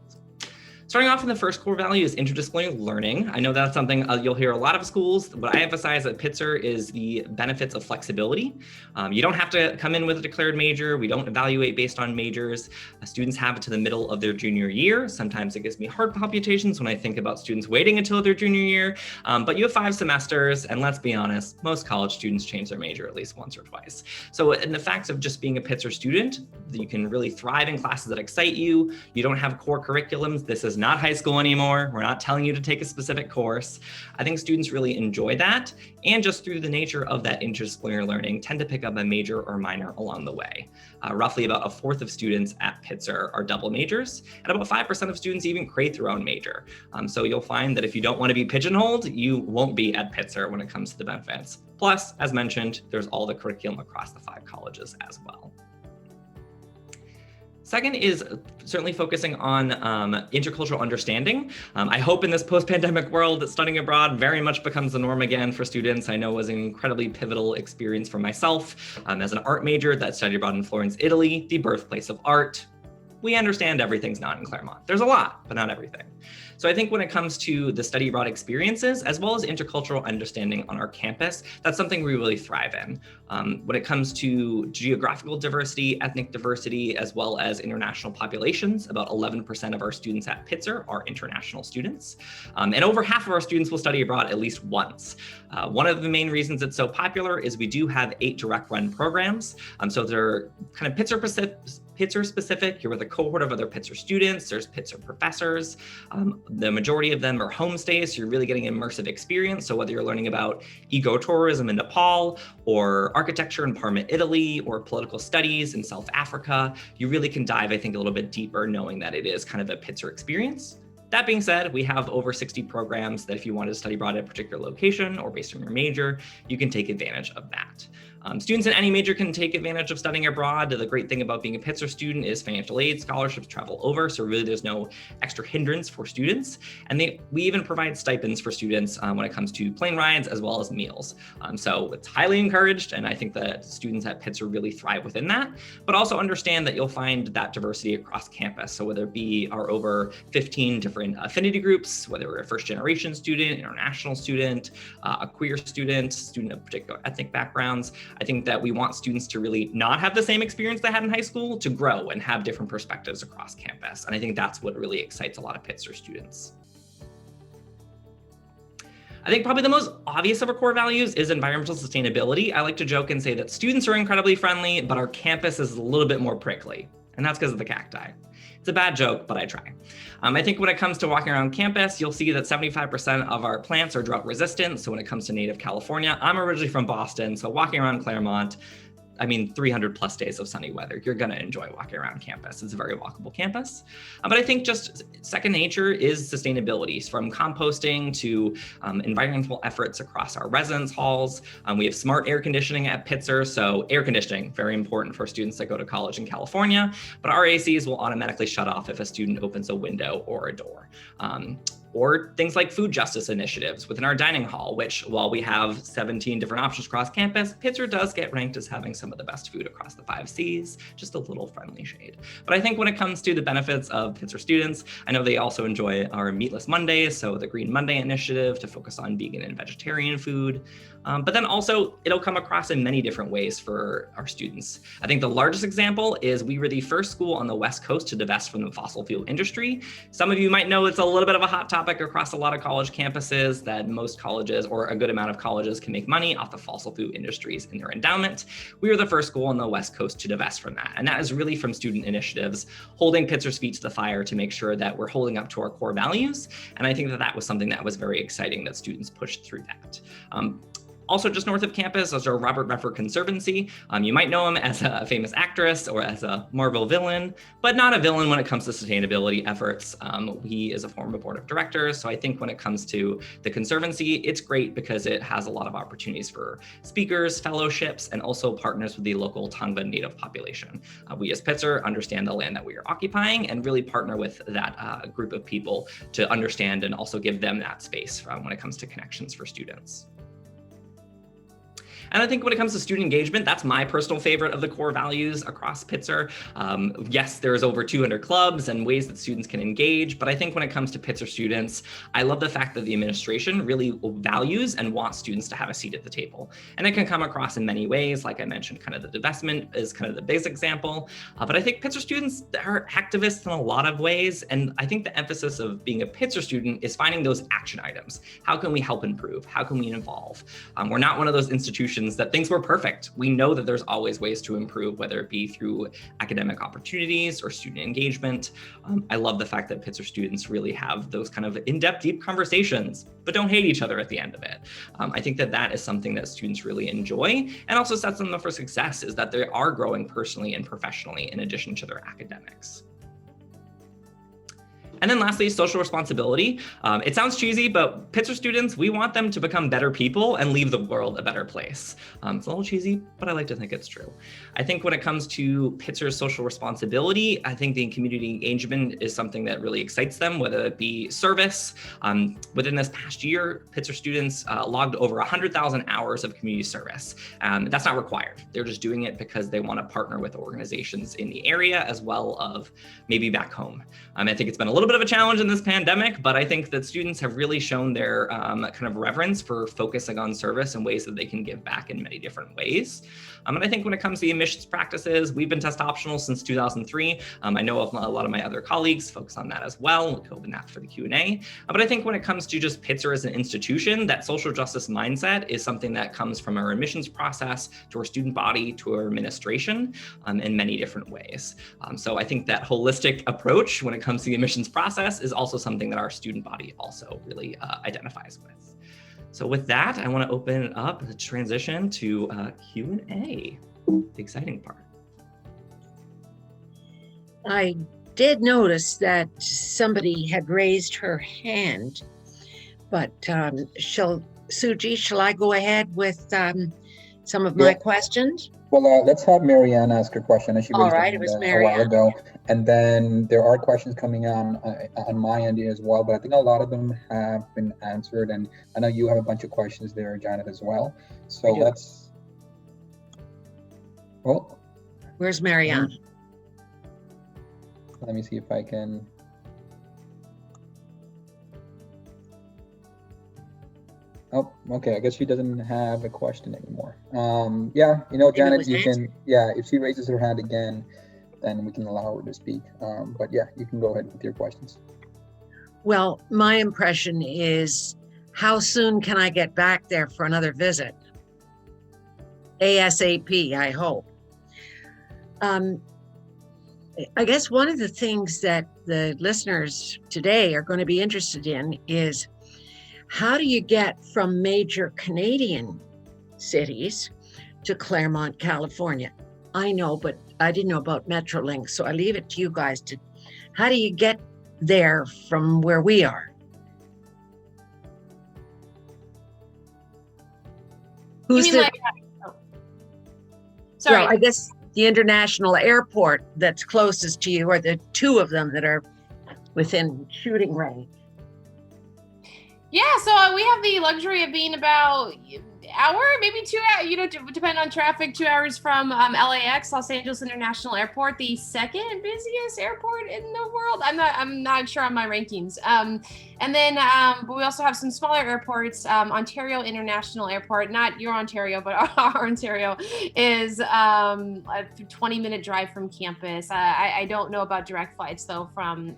Starting off in the first core value is interdisciplinary learning. I know that's something you'll hear a lot of schools. What I emphasize at Pitzer is the benefits of flexibility. You don't have to come in with a declared major. We don't evaluate based on majors. Students have it to the middle of their junior year. Sometimes it gives me heart palpitations when I think about students waiting until their junior year, but you have 5 semesters, and let's be honest, most college students change their major at least once or twice. So in the fact of just being a Pitzer student, you can really thrive in classes that excite you. You don't have core curriculums. This is not high school anymore. We're not telling you to take a specific course. I think students really enjoy that, and just through the nature of that interdisciplinary learning, tend to pick up a major or minor along the way. Roughly about 1/4 of students at Pitzer are double majors, and about 5% of students even create their own major. So you'll find that if you don't want to be pigeonholed, you won't be at Pitzer when it comes to the benefits. Plus, as mentioned, there's all the curriculum across the 5 colleges as well. Second is certainly focusing on intercultural understanding. I hope in this post-pandemic world that studying abroad very much becomes the norm again for students. I know it was an incredibly pivotal experience for myself as an art major that studied abroad in Florence, Italy, the birthplace of art. We understand everything's not in Claremont. There's a lot, but not everything. So I think when it comes to the study abroad experiences, as well as intercultural understanding on our campus, that's something we really thrive in. When it comes to geographical diversity, ethnic diversity, as well as international populations, about 11% of our students at Pitzer are international students. And over half of our students will study abroad at least once. One of the main reasons it's so popular is we do have 8 direct run programs. So they're kind of Pitzer specific. You're with a cohort of other Pitzer students. There's Pitzer professors. The majority of them are homestays, so you're really getting an immersive experience. So whether you're learning about ecotourism in Nepal, or architecture in Parma, Italy, or political studies in South Africa, you really can dive, I think, a little bit deeper, knowing that it is kind of a Pitzer experience. That being said, we have over 60 programs that if you wanted to study abroad at a particular location or based on your major, you can take advantage of that. Students in any major can take advantage of studying abroad. The great thing about being a Pitzer student is financial aid, scholarships, travel over, so really there's no extra hindrance for students. And we even provide stipends for students when it comes to plane rides as well as meals. So it's highly encouraged, and I think that students at Pitzer really thrive within that, but also understand that you'll find that diversity across campus. So whether it be our over 15 different affinity groups, whether we're a first generation student, international student, a queer student of particular ethnic backgrounds, I think that we want students to really not have the same experience they had in high school, to grow and have different perspectives across campus. And I think that's what really excites a lot of Pitzer students. I think probably the most obvious of our core values is environmental sustainability. I like to joke and say that students are incredibly friendly, but our campus is a little bit more prickly. And that's because of the cacti. It's a bad joke, but I try. I think when it comes to walking around campus, you'll see that 75% of our plants are drought resistant. So when it comes to native California, I'm originally from Boston. So walking around Claremont, 300 plus days of sunny weather, you're gonna enjoy walking around campus. It's a very walkable campus. But I think just second nature is sustainability, from composting to environmental efforts across our residence halls. We have smart air conditioning at Pitzer. So air conditioning, very important for students that go to college in California, but our ACs will automatically shut off if a student opens a window or a door. Or things like food justice initiatives within our dining hall, which while we have 17 different options across campus, Pitzer does get ranked as having some of the best food across the 5 Cs, just a little friendly shade. But I think when it comes to the benefits of Pitzer students, I know they also enjoy our Meatless Mondays, so the Green Monday initiative to focus on vegan and vegetarian food. But then also it'll come across in many different ways for our students. I think the largest example is we were the first school on the West Coast to divest from the fossil fuel industry. Some of you might know it's a little bit of a hot topic across a lot of college campuses, that most colleges, or a good amount of colleges, can make money off the fossil fuel industries in their endowment. We were the first school on the West Coast to divest from that. And that is really from student initiatives, holding Pitzer's feet to the fire to make sure that we're holding up to our core values. And I think that that was something that was very exciting that students pushed through that. Also just north of campus is our Robert Redford Conservancy. You might know him as a famous actress or as a Marvel villain, but not a villain when it comes to sustainability efforts. He is a former board of directors. So I think when it comes to the Conservancy, it's great because it has a lot of opportunities for speakers, fellowships, and also partners with the local Tongva Native population. We as Pitzer understand the land that we are occupying and really partner with that group of people to understand and also give them that space when it comes to connections for students. And I think when it comes to student engagement, that's my personal favorite of the core values across Pitzer. Yes, there's over 200 clubs and ways that students can engage, but I think when it comes to Pitzer students, I love the fact that the administration really values and wants students to have a seat at the table. And it can come across in many ways. Like I mentioned, kind of the divestment is kind of the basic example, but I think Pitzer students are activists in a lot of ways. And I think the emphasis of being a Pitzer student is finding those action items. How can we help improve? How can we involve? We're not one of those institutions that thinks we're perfect. We know that there's always ways to improve, whether it be through academic opportunities or student engagement. I love the fact that Pitzer students really have those kind of in-depth, deep conversations, but don't hate each other at the end of it. I think that that is something that students really enjoy and also sets them up for success, is that they are growing personally and professionally in addition to their academics. And then lastly, social responsibility. It sounds cheesy, but Pitzer students, we want them to become better people and leave the world a better place. It's a little cheesy, but I like to think it's true. I think when it comes to Pitzer's social responsibility, I think the community engagement is something that really excites them, whether it be service. Within this past year, Pitzer students logged over 100,000 hours of community service. That's not required. They're just doing it because they want to partner with organizations in the area as well as maybe back home. I think it's been a little bit bit of a challenge in this pandemic, but I think that students have really shown their kind of reverence for focusing on service and ways that they can give back in many different ways. And I think when it comes to the admissions practices, we've been test optional since 2003. I know of a lot of my other colleagues focus on that as well. We'll go over that for the Q&A. But I think when it comes to just Pitzer as an institution, that social justice mindset is something that comes from our admissions process to our student body to our administration in many different ways. So I think that holistic approach when it comes to the admissions process is also something that our student body also really identifies with. So with that, I want to open it up, the transition to Q&A, the exciting part. I did notice that somebody had raised her hand, but Suji, shall I go ahead with some of my questions? Well, let's have Marianne ask her question. She raised her hand a while ago, and then there are questions coming on my end as well. But I think a lot of them have been answered, and I know you have a bunch of questions there, Janet, as well. So let's. Oh, where's Marianne? Let me see if I can. Oh, okay. I guess she doesn't have a question anymore. Yeah, Janet, you can, if she raises her hand again, then we can allow her to speak. But yeah, you can go ahead with your questions. Well, my impression is, how soon can I get back there for another visit? ASAP, I hope. I guess one of the things that the listeners today are going to be interested in is, how do you get from major Canadian cities to Claremont, California? I know, but I didn't know about Metrolink, so I leave it to you guys to, how do you get there from where we are? Who's the, sorry. Well, I guess the international airport that's closest to you are the two of them that are within shooting range. Yeah, so we have the luxury of being about hour, maybe 2 hours, depending on traffic, 2 hours from LAX, Los Angeles International Airport, the second busiest airport in the world. I'm not sure on my rankings. And then, but we also have some smaller airports. Ontario International Airport, not your Ontario, but our Ontario, is a 20-minute drive from campus. I don't know about direct flights though from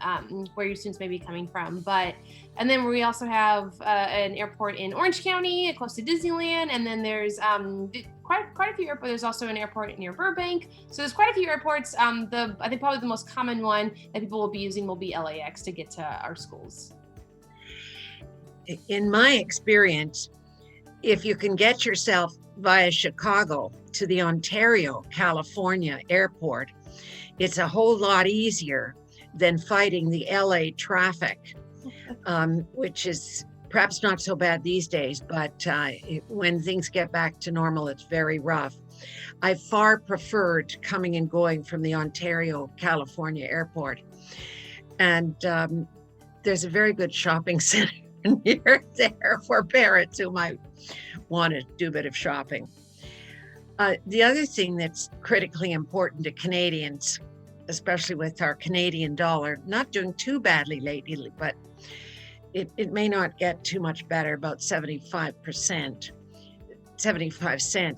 where your students may be coming from, but. And then we also have an airport in Orange County, close to Disneyland. And then there's quite a few airports. There's also an airport near Burbank. So there's quite a few airports. I think probably the most common one that people will be using will be LAX to get to our schools. In my experience, if you can get yourself via Chicago to the Ontario, California airport, it's a whole lot easier than fighting the LA traffic. Which is perhaps not so bad these days, but when things get back to normal, it's very rough. I far preferred coming and going from the Ontario, California airport. And there's a very good shopping center near there for parents who might want to do a bit of shopping. The other thing that's critically important to Canadians, especially with our Canadian dollar, not doing too badly lately, but it may not get too much better, about 75 cents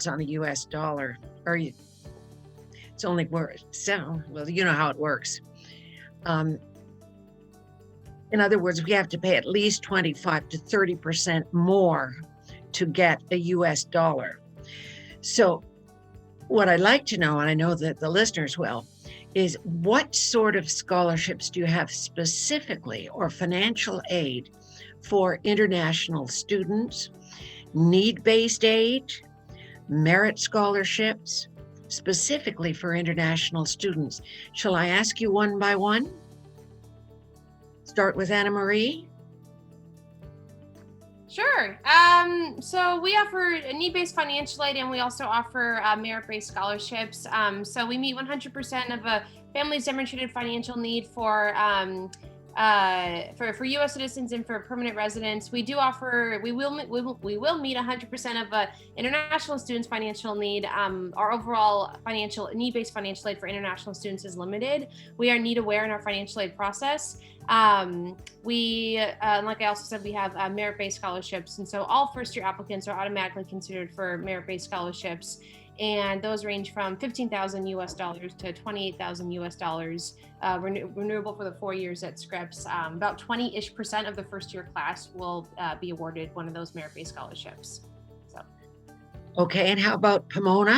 on the US dollar, or it's only worth, so, well, you know how it works. In other words, we have to pay at least 25 to 30% more to get a US dollar. So what I'd like to know, and I know that the listeners will, is what sort of scholarships do you have specifically, or financial aid for international students, need-based aid, merit scholarships, specifically for international students? Shall I ask you one by one? Start with Anna Marie. Sure. So we offer a need-based financial aid, and we also offer merit-based scholarships. So we meet 100% of a family's demonstrated financial need for for U.S. citizens and for permanent residents, we do offer. We will meet 100% of international students' financial need. Our overall need-based financial aid for international students is limited. We are need aware in our financial aid process. Like I also said, we have merit-based scholarships, and so all first-year applicants are automatically considered for merit-based scholarships. And those range from $15,000 US to $28,000 US, renewable for the 4 years at Scripps. About 20-ish% of the first year class will be awarded one of those merit-based scholarships. So. Okay, and how about Pomona?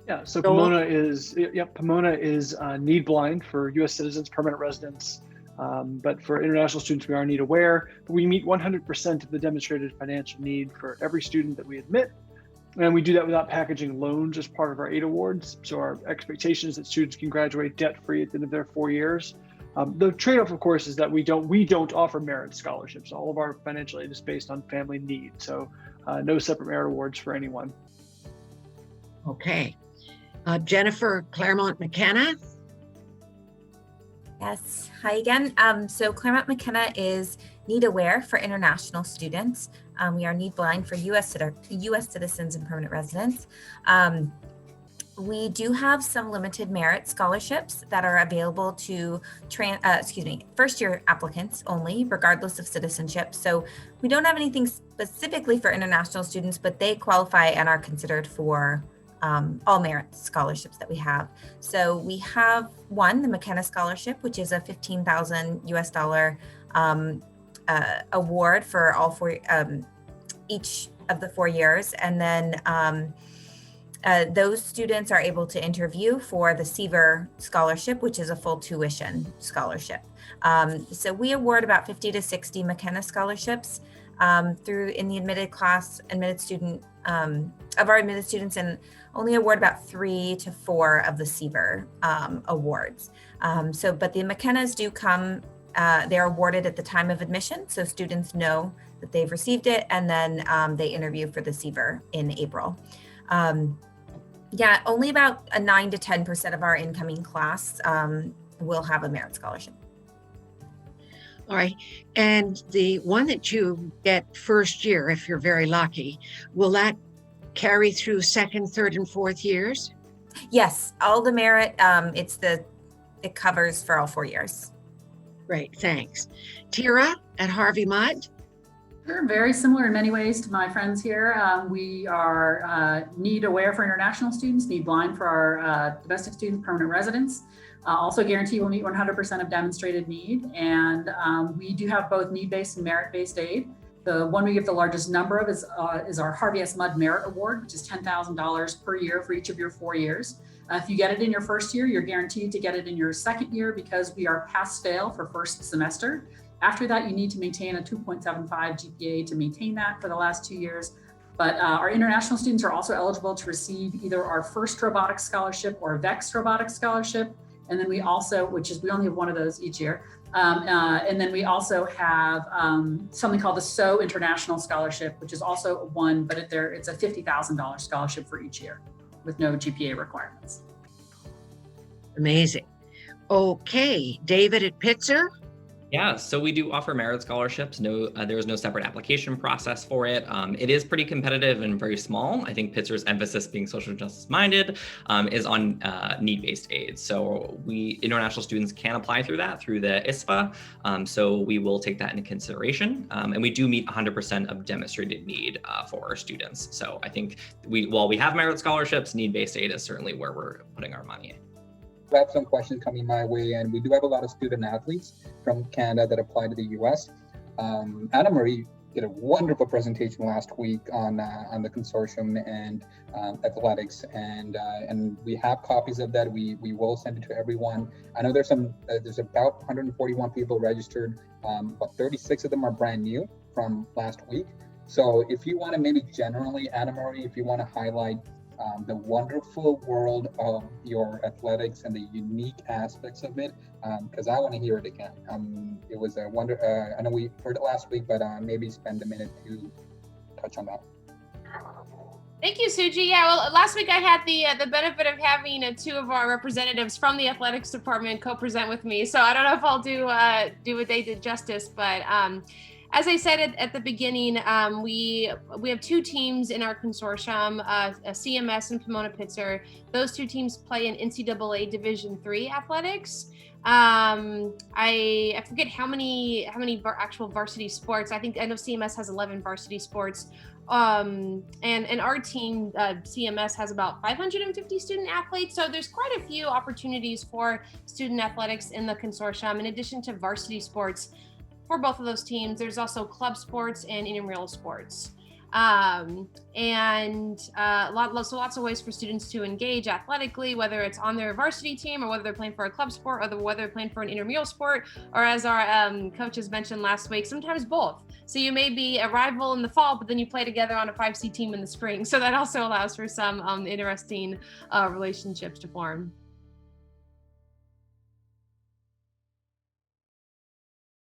Yeah, so Pomona is need blind for U.S. citizens, permanent residents. But for international students, we are need aware. But we meet 100% of the demonstrated financial need for every student that we admit. And we do that without packaging loans as part of our aid awards. So our expectation is that students can graduate debt-free at the end of their 4 years. The trade-off, of course, is that we don't offer merit scholarships. All of our financial aid is based on family need. So no separate merit awards for anyone. Okay. Jennifer, Claremont McKenna. Yes, hi again. So Claremont McKenna is need aware for international students. We are need blind for U.S. citizens and permanent residents. We do have some limited merit scholarships that are available to first year applicants only, regardless of citizenship. So we don't have anything specifically for international students, but they qualify and are considered for all merit scholarships that we have. So we have one, the McKenna Scholarship, which is a $15,000 US award for all four, each of the 4 years. And then those students are able to interview for the Seaver Scholarship, which is a full tuition scholarship. So we award about 50 to 60 McKenna scholarships in the admitted student of our admitted students, and only award about 3 to 4 of the Seaver awards. But the McKennas do come, they're awarded at the time of admission, so students know that they've received it, and then they interview for the Seaver in April. Only about 9 to 10% of our incoming class will have a merit scholarship. All right. And the one that you get first year, if you're very lucky, will that carry through second, third, and fourth years? Yes, all the merit, it covers for all 4 years. Great, thanks. Tira at Harvey Mudd. We're very similar in many ways to my friends here. We are need aware for international students, need blind for our domestic students, permanent residents. Also guarantee we'll meet 100% of demonstrated need. And we do have both need-based and merit-based aid. The one we give the largest number of is our Harvey S. Mudd Merit Award, which is $10,000 per year for each of your 4 years. If you get it in your first year, you're guaranteed to get it in your second year because we are pass-fail for first semester. After that, you need to maintain a 2.75 GPA to maintain that for the last 2 years. But our international students are also eligible to receive either our first robotics scholarship or VEX robotics scholarship. And then we also, we only have one of those each year. And then we also have something called the SO International Scholarship, which is also one, but it's a $50,000 scholarship for each year with no GPA requirements. Amazing. Okay, David at Pitzer. Yeah, so we do offer merit scholarships. There is no separate application process for it. It is pretty competitive and very small. I think Pitzer's emphasis, being social justice minded, is on need-based aid. So international students can apply through the ISFA. So we will take that into consideration. And we do meet 100% of demonstrated need for our students. So I think while we have merit scholarships, need-based aid is certainly where we're putting our money in. I have some questions coming my way, and we do have a lot of student athletes from Canada that apply to the US. Anna Marie did a wonderful presentation last week on the consortium and athletics, and we have copies of that. We will send it to everyone. I know there's about 141 people registered, but 36 of them are brand new from last week. So if you want to maybe generally, Anna Marie, if you want to highlight the wonderful world of your athletics and the unique aspects of it, because I want to hear it again. It was a wonder. I know we heard it last week, but maybe spend a minute to touch on that. Thank you, Suji. Yeah, well, last week I had the benefit of having two of our representatives from the athletics department co-present with me. So I don't know if I'll do what they did justice, but as I said at the beginning, we have two teams in our consortium, a CMS and Pomona-Pitzer. Those two teams play in NCAA Division III athletics. I forget how many actual varsity sports. I know CMS has 11 varsity sports. And our team, CMS, has about 550 student athletes. So there's quite a few opportunities for student athletics in the consortium. In addition to varsity sports for both of those teams, there's also club sports and intramural sports. Lots of ways for students to engage athletically, whether it's on their varsity team or whether they're playing for a club sport or whether they're playing for an intramural sport, or as our coaches mentioned last week, sometimes both. So you may be a rival in the fall, but then you play together on a 5C team in the spring. So that also allows for some interesting relationships to form.